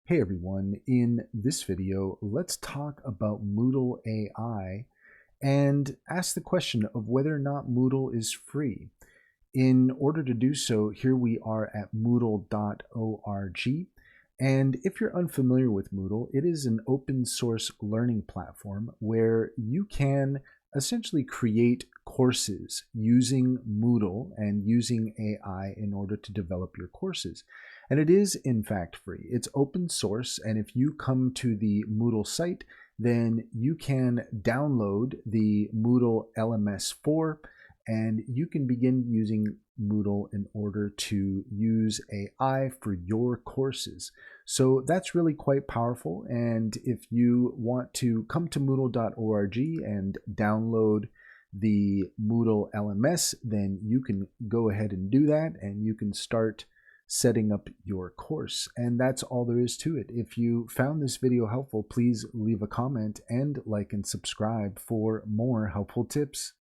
Hey everyone, in this video, let's talk about Moodle AI and ask the question of whether or not Moodle is free. In order to do so, here we are at moodle.org. And if you're unfamiliar with Moodle, it is an open source learning platform where you can essentially create courses using Moodle and using AI in order to develop your courses. And it is in fact free. It's open source, and if you come to the Moodle site, then you can download the Moodle LMS 4 and you can begin using Moodle in order to use AI for your courses. So that's really quite powerful. And if you want to come to moodle.org and download the Moodle LMS, then you can go ahead and do that, and you can start setting up your course. And that's all there is to it. If you found this video helpful, please leave a comment and like and subscribe for more helpful tips.